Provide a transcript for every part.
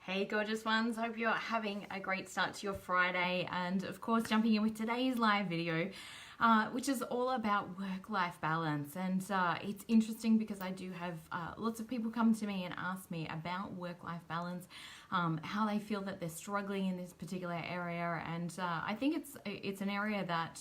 Hey gorgeous ones, hope you're having a great start to your Friday, and of course jumping in with today's live video, which is all about work-life balance. And it's interesting because I do have lots of people come to me and ask me about work-life balance, how they feel that they're struggling in this particular area. And I think it's an area that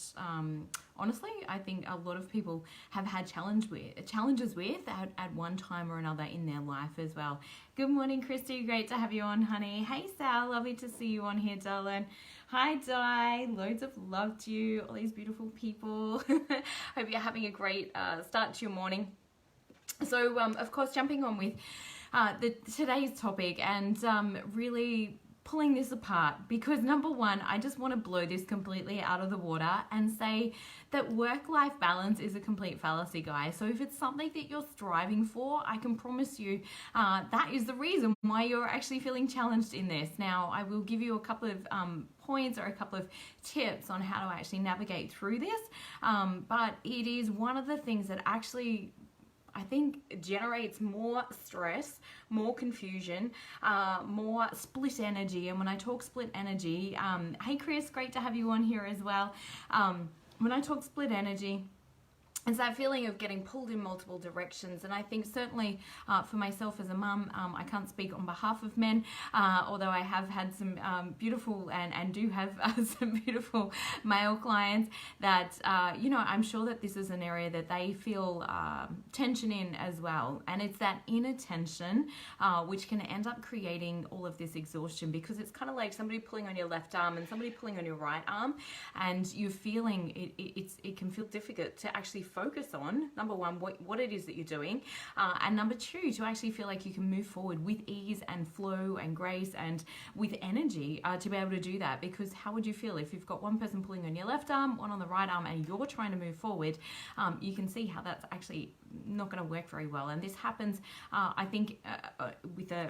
honestly, I think a lot of people have had challenges with at one time or another in their life as well. Good morning, Christy. Great to have you on, honey. Hey, Sal. Lovely to see you on here, darling. Hi, Di. Loads of love to you. All these beautiful people. Hope you're having a great start to your morning. So, of course, jumping on with today's topic and really pulling this apart, because number one, I just want to blow this completely out of the water and say that work-life balance is a complete fallacy, guys. So if it's something that you're striving for, I can promise you that is the reason why you're actually feeling challenged in this. Now, I will give you a couple of points or a couple of tips on how to actually navigate through this, but it is one of the things that actually I think generates more stress, more confusion, more split energy. And when I talk split energy, hey Chris, great to have you on here as well. When I talk split energy, it's that feeling of getting pulled in multiple directions. And I think certainly for myself as a mum, I can't speak on behalf of men, although I have had some beautiful and do have some beautiful male clients that, I'm sure that this is an area that they feel tension in as well. And it's that inner tension, which can end up creating all of this exhaustion, because it's kind of like somebody pulling on your left arm and somebody pulling on your right arm, and you're feeling it can feel difficult to actually focus on, number one, what it is that you're doing, and number two, to actually feel like you can move forward with ease and flow and grace and with energy to be able to do that. Because how would you feel if you've got one person pulling on your left arm, one on the right arm, and you're trying to move forward? You can see how that's actually not going to work very well. And this happens, I think,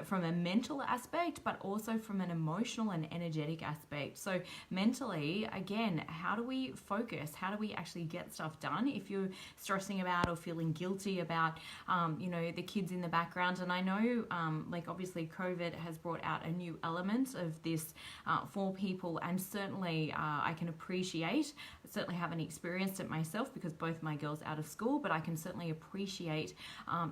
from a mental aspect, but also from an emotional and energetic aspect. So mentally, again, how do we focus? How do we actually get stuff done if you're stressing about or feeling guilty about, the kids in the background? And I know, obviously COVID has brought out a new element of this for people, and certainly I can appreciate, certainly haven't experienced it myself because both my girls out of school, but I can certainly appreciate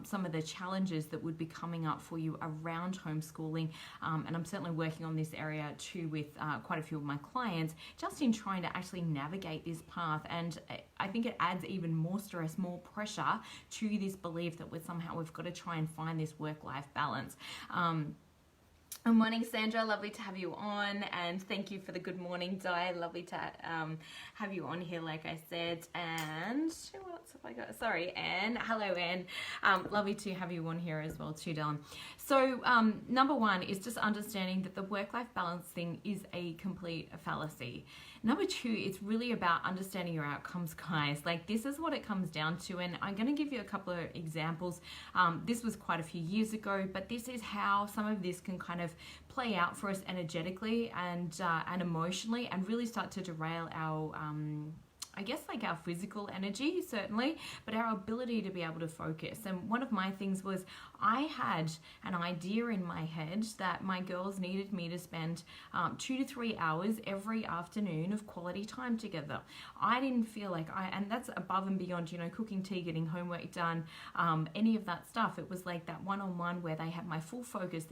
some of the challenges that would be coming up for you around homeschooling. And I'm certainly working on this area too with quite a few of my clients, just in trying to actually navigate this path. And I think it adds even more stress, more pressure to this belief that we've got to try and find this work-life balance. Good morning, Sandra. Lovely to have you on, and thank you for the good morning, Di. Lovely to have you on here, like I said. And who else have I got? Sorry, Anne. Hello, Anne. Lovely to have you on here as well, too, Dylan. So, number one is just understanding that the work-life balance thing is a complete fallacy. Number two, it's really about understanding your outcomes, guys. Like, this is what it comes down to, and I'm going to give you a couple of examples. This was quite a few years ago, but this is how some of this can kind of play out for us energetically and emotionally, and really start to derail our our physical energy, certainly, but our ability to be able to focus. And one of my things was I had an idea in my head that my girls needed me to spend 2 to 3 hours every afternoon of quality time together. I didn't feel like and that's above and beyond, cooking tea, getting homework done, any of that stuff. It was like that one-on-one where they had my full focus,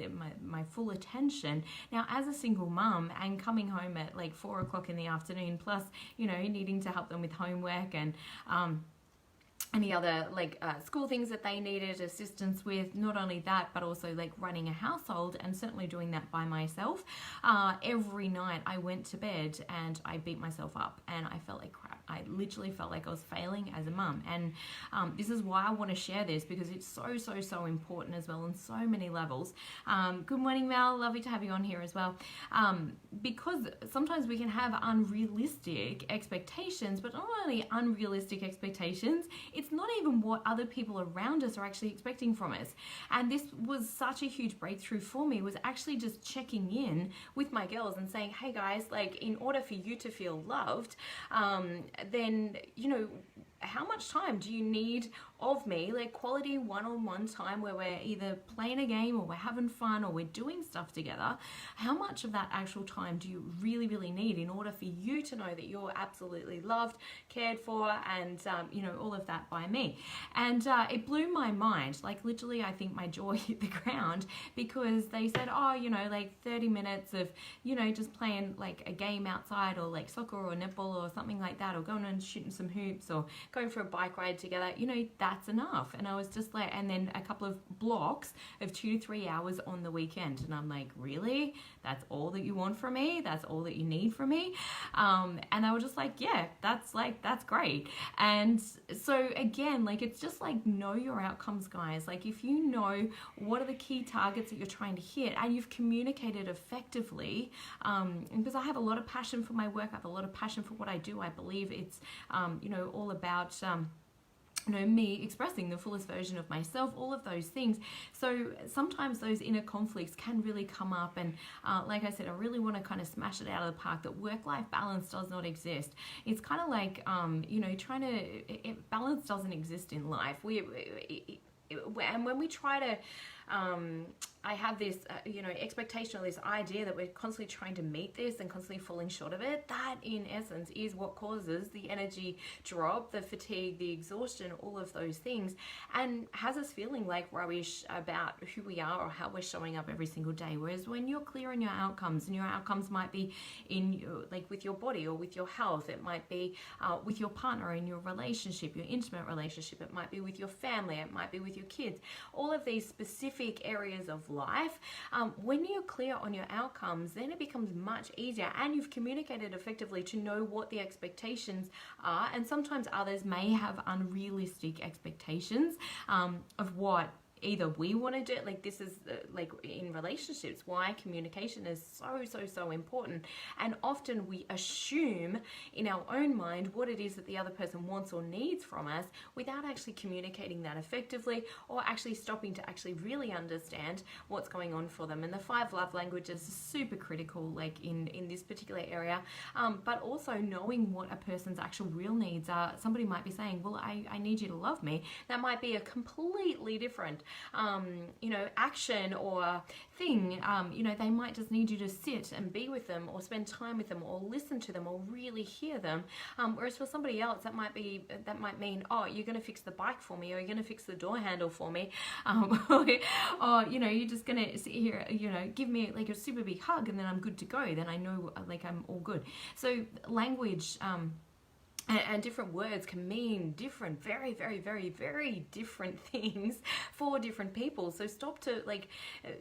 my full attention. Now, as a single mum and coming home at like 4 o'clock in the afternoon, plus, needing to help them with homework and any other school things that they needed assistance with, not only that, but also like running a household, and certainly doing that by myself. Every night I went to bed and I beat myself up and I felt like crap. I literally felt like I was failing as a mum. And this is why I want to share this, because it's so important as well on so many levels. Good morning, Mel. Lovely to have you on here as well. Because sometimes we can have unrealistic expectations, but not only unrealistic expectations, it's not even what other people around us are actually expecting from us. And this was such a huge breakthrough for me, was actually just checking in with my girls and saying, hey guys, like, in order for you to feel loved, then, how much time do you need of me, like quality one-on-one time where we're either playing a game or we're having fun or we're doing stuff together. How much of that actual time do you really need in order for you to know that you're absolutely loved, cared for, and all of that by me? And it blew my mind. Like literally, I think my jaw hit the ground, because they said, oh, like 30 minutes of just playing like a game outside, or like soccer or netball or something like that, or going and shooting some hoops, or going for a bike ride together, that's enough. And I was just like, and then a couple of blocks of 2 to 3 hours on the weekend. And I'm like, really? That's all that you want from me? That's all that you need from me? And I was just like, yeah, that's great. And so again, like, it's just like, know your outcomes, guys. Like, if you know what are the key targets that you're trying to hit, and you've communicated effectively, because I have a lot of passion for my work, I have a lot of passion for what I do. I believe it's all about me expressing the fullest version of myself, all of those things. So sometimes those inner conflicts can really come up, and like I said, I really want to kind of smash it out of the park that work-life balance does not exist. It's kind of like balance doesn't exist in life. And when we try to I have this, expectation, or this idea that we're constantly trying to meet this and constantly falling short of it. That, in essence, is what causes the energy drop, the fatigue, the exhaustion, all of those things, and has us feeling like rubbish about who we are or how we're showing up every single day. Whereas when you're clear on your outcomes, and your outcomes might be in, like, with your body or with your health, it might be with your partner, in your relationship, your intimate relationship, it might be with your family, it might be with your kids, all of these specific areas of life. When you're clear on your outcomes, then it becomes much easier, and you've communicated effectively to know what the expectations are. And sometimes others may have unrealistic expectations of what either we want to do. Like, this is like in relationships, why communication is so important. And often we assume in our own mind what it is that the other person wants or needs from us, without actually communicating that effectively, or actually stopping to actually really understand what's going on for them. And the 5 love languages is super critical, like in this particular area, but also knowing what a person's actual real needs are. Somebody might be saying, well, I need you to love me. That might be a completely different action or thing. They might just need you to sit and be with them, or spend time with them, or listen to them, or really hear them. Whereas for somebody else, that might mean, oh, you're going to fix the bike for me, or you're going to fix the door handle for me, or you're just going to sit here, give me like a super big hug, and then I'm good to go. Then I know, like, I'm all good. So language, and different words can mean different, very different things for different people. So stop to, like,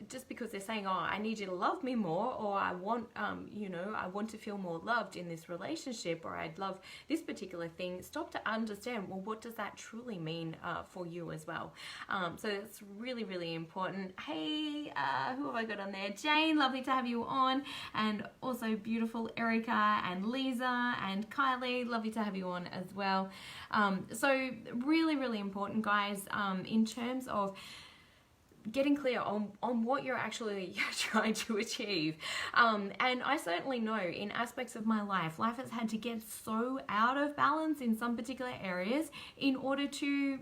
just because they're saying, oh, I need you to love me more, or I want, I want to feel more loved in this relationship, or I'd love this particular thing. Stop to understand, well, what does that truly mean for you as well? So it's really important. Hey, who have I got on there? Jane, lovely to have you on. And also beautiful Erica and Lisa and Kylie, lovely to have you on as well. So really important, guys, in terms of getting clear on what you're actually trying to achieve. And I certainly know in aspects of my life has had to get so out of balance in some particular areas in order to,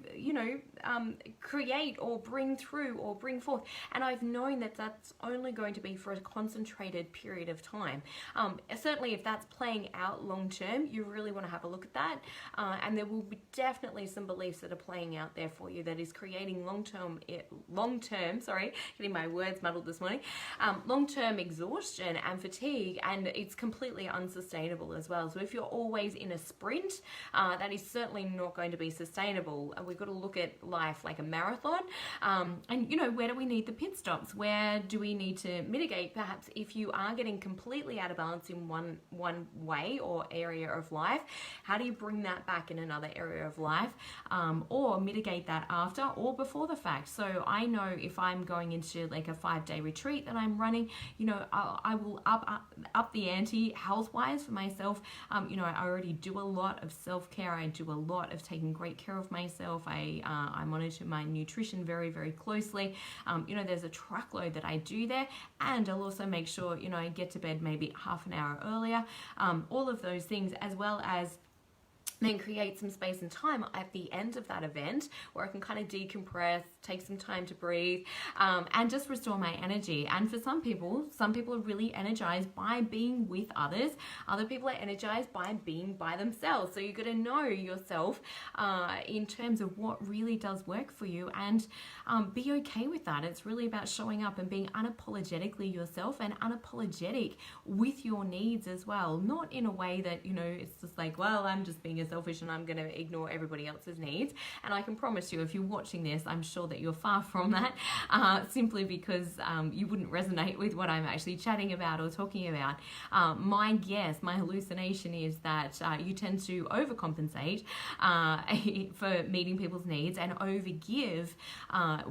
create or bring through or bring forth. And I've known that that's only going to be for a concentrated period of time. Certainly if that's playing out long term, you really want to have a look at that. And there will be definitely some beliefs that are playing out there for you that is creating long-term, getting my words muddled this morning, long-term exhaustion and fatigue, and it's completely unsustainable as well. So if you're always in a sprint, that is certainly not going to be sustainable. We've got to look at life like a marathon, and where do we need the pit stops? Where do we need to mitigate? Perhaps if you are getting completely out of balance in one way or area of life, how do you bring that back in another area of life, or mitigate that after or before the fact? So I know if I'm going into like a 5-day retreat that I'm running, I will up the ante health-wise for myself. I already do a lot of self-care. I do a lot of taking great care of myself. I monitor my nutrition very closely. There's a truckload that I do there, and I'll also make sure, I get to bed maybe half an hour earlier. All of those things, as well as then create some space and time at the end of that event where I can kind of decompress, take some time to breathe, and just restore my energy. And for some people are really energized by being with others. Other people are energized by being by themselves. So you've got to know yourself in terms of what really does work for you, and be okay with that. It's really about showing up and being unapologetically yourself and unapologetic with your needs as well. Not in a way that, you know, it's just like, well, I'm just being selfish and I'm going to ignore everybody else's needs. And I can promise you, if you're watching this, I'm sure that you're far from that, simply because you wouldn't resonate with what I'm actually chatting about or talking about. My guess, my hallucination is that you tend to overcompensate for meeting people's needs and overgive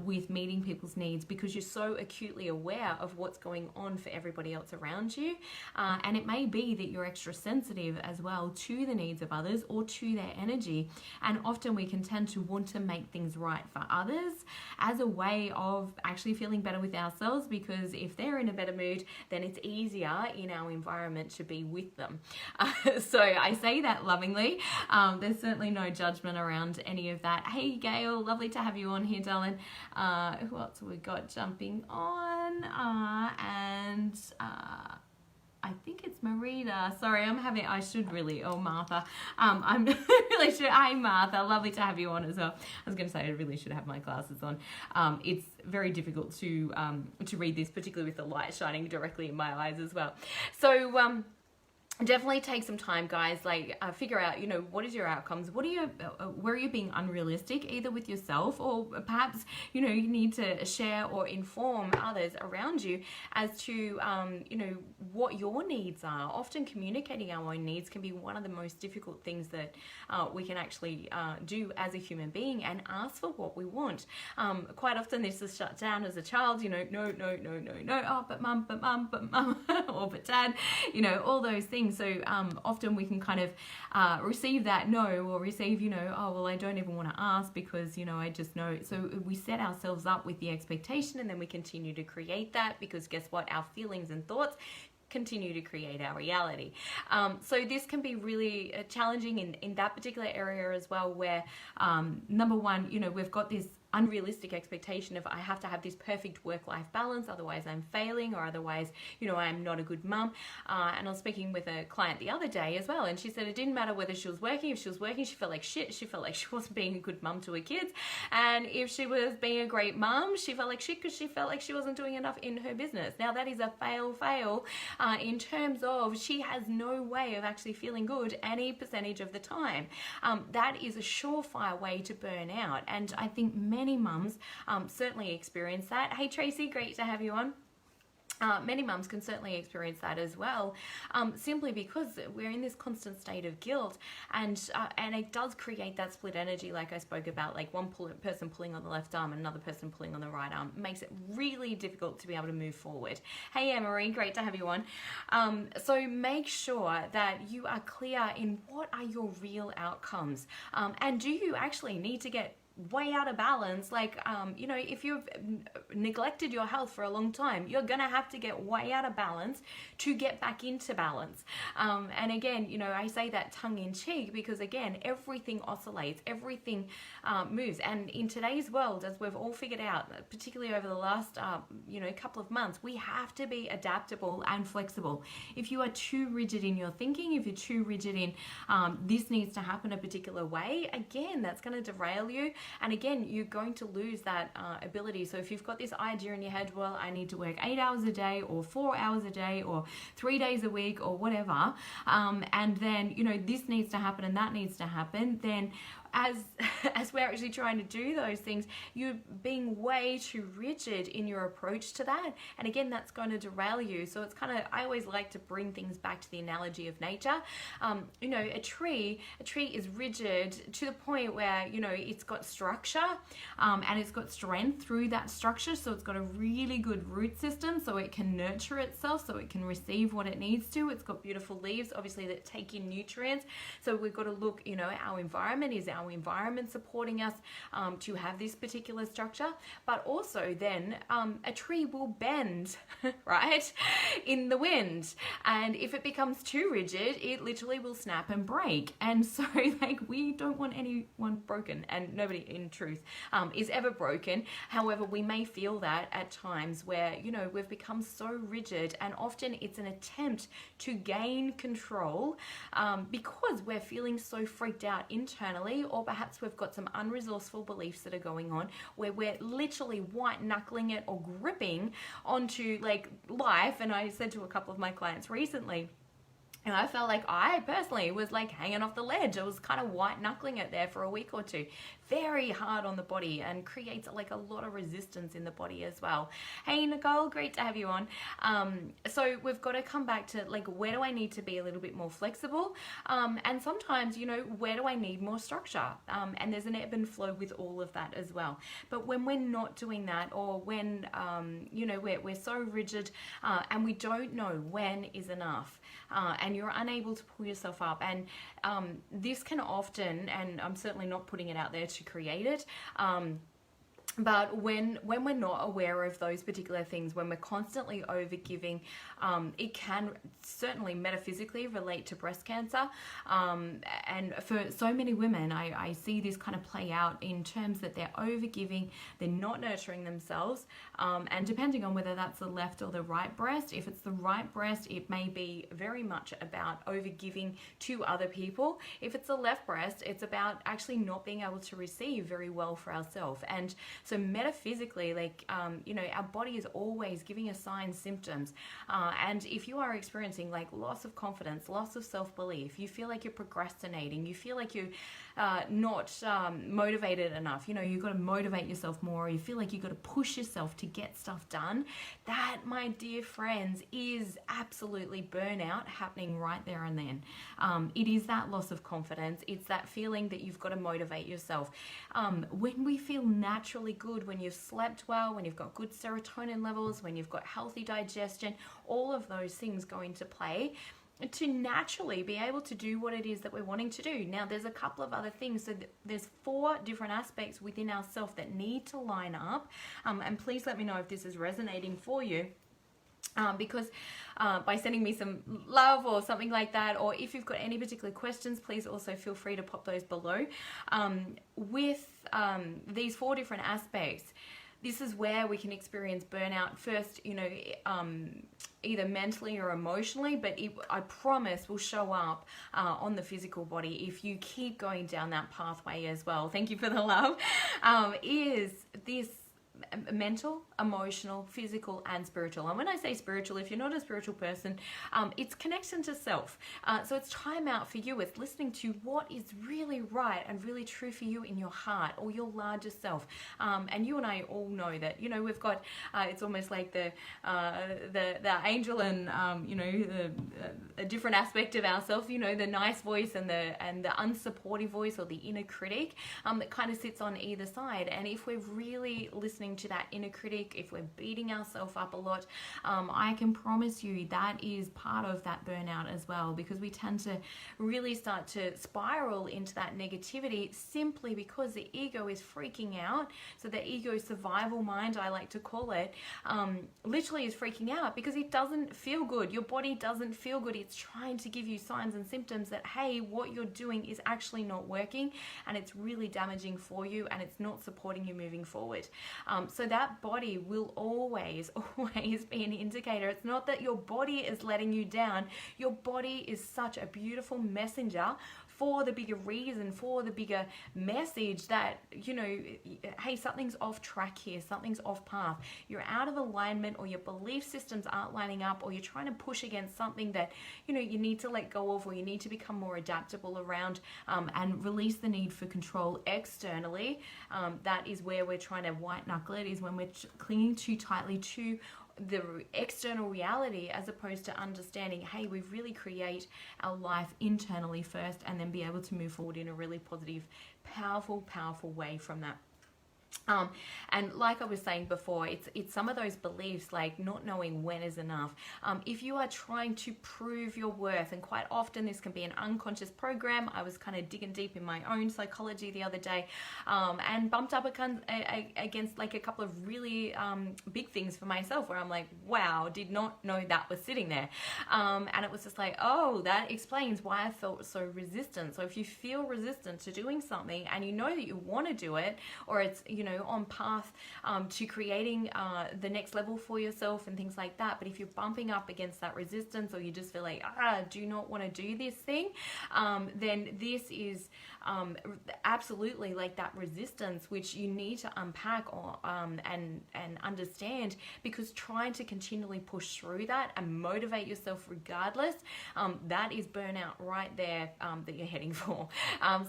with meeting people's needs, because you're so acutely aware of what's going on for everybody else around you. And it may be that you're extra sensitive as well to the needs of others or to their energy. And often we can tend to want to make things right for others as a way of actually feeling better with ourselves, because if they're in a better mood, then it's easier in our environment to be with them. So I say that lovingly. There's certainly no judgment around any of that. Hey Gail, lovely to have you on here, darling. Who else have we got jumping on? I think it's Marita. Sorry, I should really, Martha. I'm really sure. Hi, Martha. Lovely to have you on as well. I was going to say I really should have my glasses on. It's very difficult to read this, particularly with the light shining directly in my eyes as well. So, definitely take some time, guys. Like, figure out, you know, what is your outcomes? What are your, where are you being unrealistic, either with yourself, or perhaps, you know, you need to share or inform others around you as to, you know, what your needs are. Often communicating our own needs can be one of the most difficult things that we can actually do as a human being, and ask for what we want. Quite often this is shut down as a child, you know, no, oh, but mum, or but dad, you know, all those things. So often we can kind of receive that no, or receive, you know, oh, well, I don't even want to ask because, you know, I just know. So we set ourselves up with the expectation, and then we continue to create that, because guess what? Our feelings and thoughts continue to create our reality. So this can be really challenging in that particular area as well, where number one, you know, we've got this unrealistic expectation of I have to have this perfect work-life balance, otherwise I'm failing, or otherwise, you know, I'm not a good mum. And I was speaking with a client the other day as well, and she said it didn't matter whether she was working. If she was working, she felt like shit. She felt like she wasn't being a good mum to her kids. And if she was being a great mum, she felt like shit because she felt like she wasn't doing enough in her business. Now that is a fail in terms of she has no way of actually feeling good any percentage of the time. That is a surefire way to burn out. And I think many mums certainly experience that. Hey Tracy, great to have you on. Many mums can certainly experience that as well, simply because we're in this constant state of guilt, and it does create that split energy, like I spoke about, like one person pulling on the left arm and another person pulling on the right arm. It makes it really difficult to be able to move forward. Hey Anne-Marie, great to have you on. So make sure that you are clear in what are your real outcomes, and do you actually need to get way out of balance? Like, you know, if you've neglected your health for a long time, you're gonna have to get way out of balance to get back into balance. And again, you know, I say that tongue in cheek because again, everything oscillates, everything moves. And in today's world, as we've all figured out, particularly over the last, you know, couple of months, we have to be adaptable and flexible. If you are too rigid in your thinking, if you're too rigid in this needs to happen a particular way, again, that's going to derail you. And again, you're going to lose that ability. So if you've got this idea in your head, well, I need to work 8 hours a day or 4 hours a day or 3 days a week or whatever, and then, you know, this needs to happen and that needs to happen, then as we're actually trying to do those things, you're being way too rigid in your approach to that. And again, that's going to derail you. So it's kind of, I always like to bring things back to the analogy of nature. You know, a tree is rigid to the point where, you know, it's got structure, and it's got strength through that structure. So it's got a really good root system so it can nurture itself, so it can receive what it needs to. It's got beautiful leaves, obviously, that take in nutrients. So we've got to look, you know, our environment is our our environment supporting us to have this particular structure. But also then a tree will bend, right, in the wind. And if it becomes too rigid, it literally will snap and break. And so like we don't want anyone broken, and nobody in truth is ever broken. However, we may feel that at times where, you know, we've become so rigid, and often it's an attempt to gain control because we're feeling so freaked out internally, or perhaps we've got some unresourceful beliefs that are going on where we're literally white knuckling it or gripping onto like life. And I said to a couple of my clients recently, and I felt like I personally was like hanging off the ledge. I was kind of white knuckling it there for a week or two. Very hard on the body and creates like a lot of resistance in the body as well. Hey Nicole, great to have you on. So we've got to come back to like, where do I need to be a little bit more flexible? And sometimes, you know, where do I need more structure? And there's an ebb and flow with all of that as well. But when we're not doing that, or when, you know, we're so rigid and we don't know when is enough, and you're unable to pull yourself up, and this can often, and I'm certainly not putting it out there to create it, but when we're not aware of those particular things, when we're constantly overgiving, it can certainly metaphysically relate to breast cancer. And for so many women, I see this kind of play out in terms that they're overgiving, they're not nurturing themselves. And depending on whether that's the left or the right breast, if it's the right breast, it may be very much about overgiving to other people. If it's the left breast, it's about actually not being able to receive very well for ourselves. And so metaphysically, like, you know, our body is always giving us signs, symptoms. And if you are experiencing like loss of confidence, loss of self-belief, you feel like you're procrastinating, you feel like you're not motivated enough, you know, you've got to motivate yourself more, or you feel like you've got to push yourself to get stuff done, that, my dear friends, is absolutely burnout happening right there and then. It is that loss of confidence. It's that feeling that you've got to motivate yourself. When we feel naturally good, when you've slept well, when you've got good serotonin levels, when you've got healthy digestion, all of those things go into play to naturally be able to do what it is that we're wanting to do. Now, there's a couple of other things. So there's 4 different aspects within ourselves that need to line up. And please let me know if this is resonating for you. Because by sending me some love or something like that, or if you've got any particular questions, please also feel free to pop those below. With these 4 different aspects, this is where we can experience burnout first, you know, either mentally or emotionally, but it, I promise, will show up on the physical body if you keep going down that pathway as well. Thank you for the love. Is this mental, emotional, physical, and spiritual. And when I say spiritual, if you're not a spiritual person, it's connection to self. So it's time out for you. It's listening to what is really right and really true for you in your heart or your larger self. And you and I all know that, you know, we've got, it's almost like the angel and, you know, a different aspect of ourselves, you know, the nice voice and the unsupportive voice, or the inner critic, that kind of sits on either side. And if we're really listening to that inner critic, if we're beating ourselves up a lot, I can promise you that is part of that burnout as well, because we tend to really start to spiral into that negativity simply because the ego is freaking out. So the ego survival mind, I like to call it, literally is freaking out because it doesn't feel good. Your body doesn't feel good. It's trying to give you signs and symptoms that, hey, what you're doing is actually not working, and it's really damaging for you, and it's not supporting you moving forward. So that body will always be an indicator. It's not that your body is letting you down. Your body is such a beautiful messenger for the bigger reason, for the bigger message that, you know, hey, something's off track here, something's off path. You're out of alignment, or your belief systems aren't lining up, or you're trying to push against something that, you know, you need to let go of, or you need to become more adaptable around, and release the need for control externally. That is where we're trying to white knuckle it, is when we're clinging too tightly to the external reality, as opposed to understanding, hey, we really create our life internally first, and then be able to move forward in a really positive, powerful way from that. And like I was saying before, it's some of those beliefs, like not knowing when is enough. If you are trying to prove your worth, and quite often this can be an unconscious program. I was kind of digging deep in my own psychology the other day, and bumped up against like a couple of really big things for myself, where I'm like, wow, did not know that was sitting there. And it was just like, oh, that explains why I felt so resistant. So if you feel resistant to doing something and you know that you want to do it, or it's, on path to creating the next level for yourself and things like that, but if you're bumping up against that resistance, or you just feel like, do not want to do this thing, then this is absolutely like that resistance, which you need to unpack and understand, because trying to continually push through that and motivate yourself regardless, that is burnout right there, that you're heading for.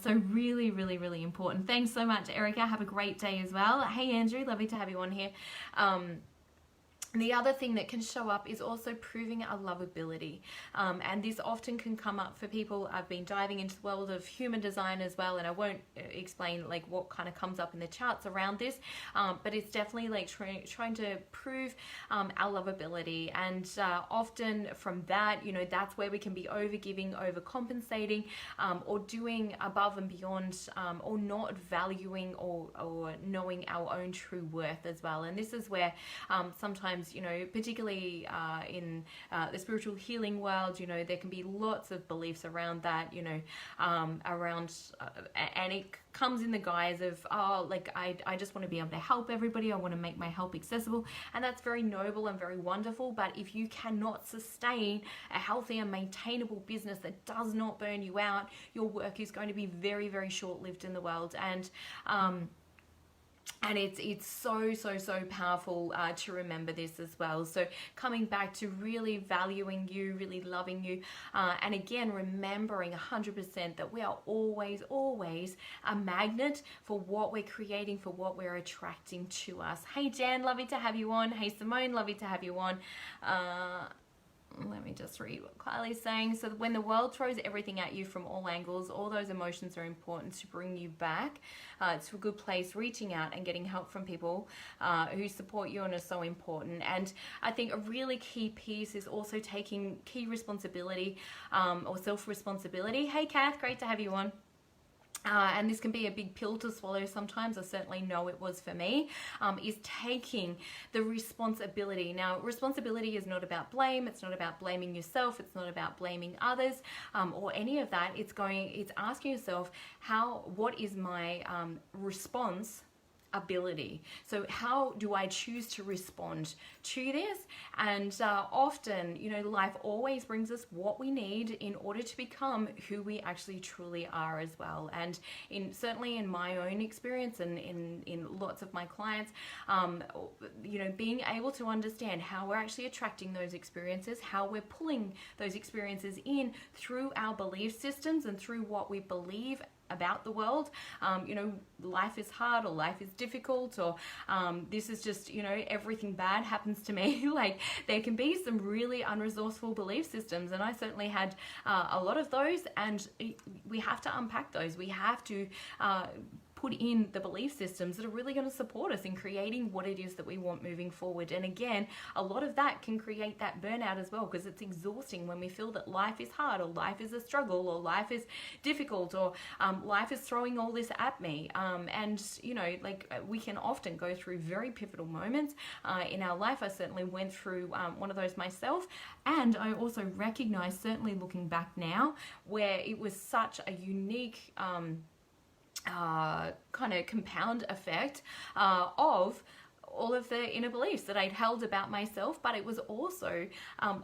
So really, really, really important. Thanks so much, Erica. Have a great day as well. Hey, Andrew, lovely to have you on here. The other thing that can show up is also proving our lovability. And this often can come up for people. I've been diving into the world of human design as well, and I won't explain like what kind of comes up in the charts around this, but it's definitely like trying to prove our lovability. And often from that, that's where we can be overgiving, overcompensating, or doing above and beyond, or not valuing or knowing our own true worth as well. And this is where sometimes, particularly in the spiritual healing world, there can be lots of beliefs around that, and it comes in the guise of, I just want to be able to help everybody. I want to make my help accessible. And that's very noble and very wonderful. But if you cannot sustain a healthy and maintainable business that does not burn you out, your work is going to be very, very short-lived in the world. And it's so powerful to remember this as well. So coming back to really valuing you, really loving you, and again, remembering 100% that we are always a magnet for what we're creating, for what we're attracting to us. Hey, Jan, lovely to have you on. Hey, Simone, lovely to have you on. Let me just read what Kylie's saying. So when the world throws everything at you from all angles, all those emotions are important to bring you back to a good place. Reaching out and getting help from people who support you and are so important. And I think a really key piece is also taking key responsibility, or self-responsibility. Hey, Kath, great to have you on. And this can be a big pill to swallow sometimes. I certainly know it was for me, is taking the responsibility. Now, responsibility is not about blame. It's not about blaming yourself. It's not about blaming others, or any of that. It's asking yourself, what is my response ability? So how do I choose to respond to this? And often, life always brings us what we need in order to become who we actually truly are as well. And certainly in my own experience and in lots of my clients, being able to understand how we're actually attracting those experiences, how we're pulling those experiences in through our belief systems and through what we believe about the world. Life is hard, or life is difficult, or this is just, everything bad happens to me. Like, there can be some really unresourceful belief systems, and I certainly had a lot of those, and we have to unpack those. We have to put in the belief systems that are really going to support us in creating what it is that we want moving forward. And again, a lot of that can create that burnout as well, because it's exhausting when we feel that life is hard, or life is a struggle, or life is difficult, or life is throwing all this at me. And we can often go through very pivotal moments in our life. I certainly went through one of those myself, and I also recognize, certainly looking back now, where it was such a unique kind of compound effect of all of the inner beliefs that I'd held about myself, but it was also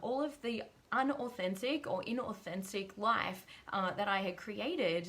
all of the unauthentic or inauthentic life that I had created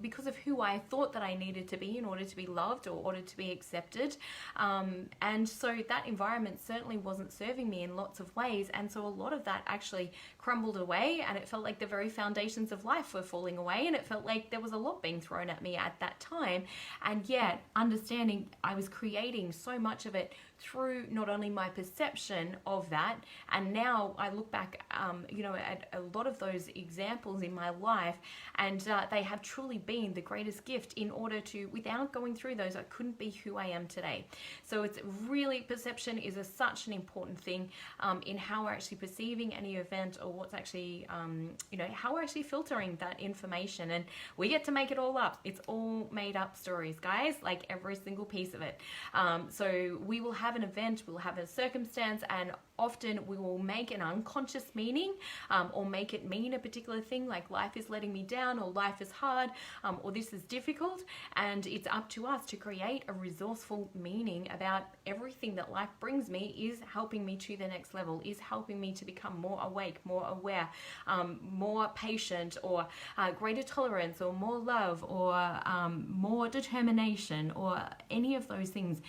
because of who I thought that I needed to be in order to be loved, or order to be accepted. And so that environment certainly wasn't serving me in lots of ways. And so a lot of that actually crumbled away, and it felt like the very foundations of life were falling away, and it felt like there was a lot being thrown at me at that time. And yet, understanding I was creating so much of it through not only my perception of that, and now I look back, at a lot of those examples in my life, and they have truly been the greatest gift. In order to, without going through those, I couldn't be who I am today. So it's really, perception is such an important thing in how we're actually perceiving any event, or what's actually, how we're actually filtering that information. And we get to make it all up. It's all made up stories, guys, like every single piece of it. So we will have an event, we'll have a circumstance, and often we will make an unconscious meaning, or make it mean a particular thing, like life is letting me down, or life is hard, or this is difficult. And it's up to us to create a resourceful meaning about everything that life brings me is helping me to the next level, is helping me to become more awake, more aware, more patient, or greater tolerance, or more love, or more determination, or any of those things.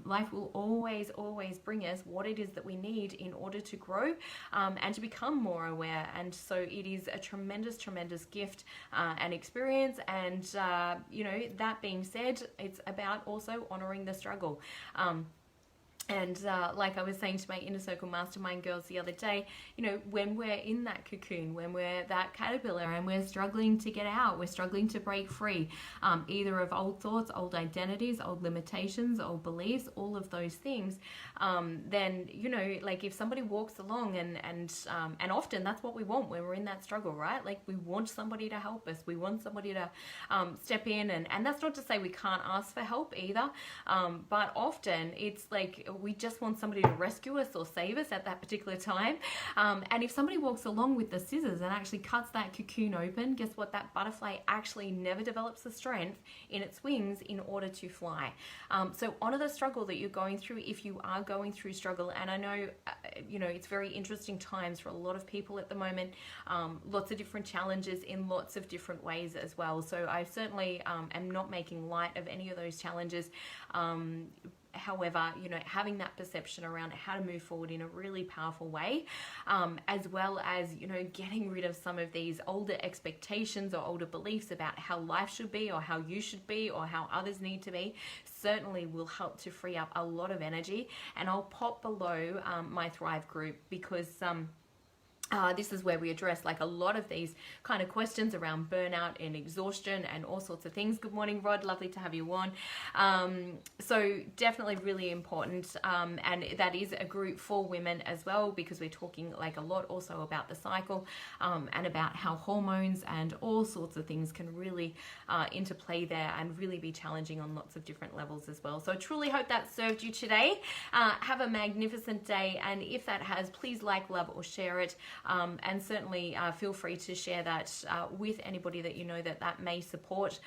Life will always bring us what it is that we need in order to grow and to become more aware. And so it is a tremendous gift and experience. And that being said, it's about also honoring the struggle. And like I was saying to my Inner Circle Mastermind girls the other day, when we're in that cocoon, when we're that caterpillar and we're struggling to get out, we're struggling to break free, either of old thoughts, old identities, old limitations, old beliefs, all of those things, then, like if somebody walks along and often that's what we want when we're in that struggle, right? Like we want somebody to help us. We want somebody to step in. And that's not to say we can't ask for help either. But often it's like, we just want somebody to rescue us or save us at that particular time. And if somebody walks along with the scissors and actually cuts that cocoon open, guess what? That butterfly actually never develops the strength in its wings in order to fly. So honor the struggle that you're going through if you are going through struggle. And I know, it's very interesting times for a lot of people at the moment. Lots of different challenges in lots of different ways as well. So I certainly am not making light of any of those challenges. However, having that perception around how to move forward in a really powerful way, as well as, getting rid of some of these older expectations or older beliefs about how life should be, or how you should be, or how others need to be, certainly will help to free up a lot of energy. And I'll pop below my Thrive group, because this is where we address like a lot of these kind of questions around burnout and exhaustion and all sorts of things. Good morning, Rod. Lovely to have you on. So definitely really important. And that is a group for women as well, because we're talking like a lot also about the cycle and about how hormones and all sorts of things can really interplay there and really be challenging on lots of different levels as well. So I truly hope that served you today. Have a magnificent day. And if that has, please like, love, or share it. And certainly feel free to share that with anybody that you know that may support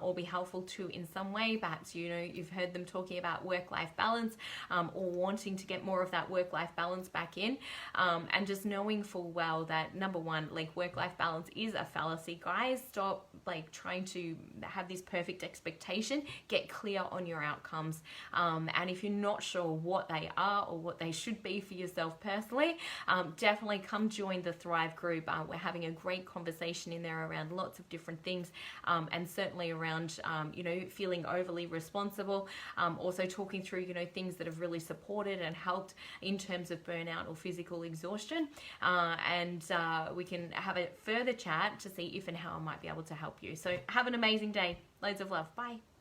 or be helpful to in some way. Perhaps you've heard them talking about work-life balance or wanting to get more of that work-life balance back in, and just knowing full well that number one, like work-life balance is a fallacy, guys. Stop like trying to have this perfect expectation. Get clear on your outcomes, and if you're not sure what they are or what they should be for yourself personally, definitely come join the Thrive group. We're having a great conversation in there around lots of different things, and certainly around feeling overly responsible, also talking through things that have really supported and helped in terms of burnout or physical exhaustion, and we can have a further chat to see if and how I might be able to help you. So have an amazing day. Loads of love. Bye.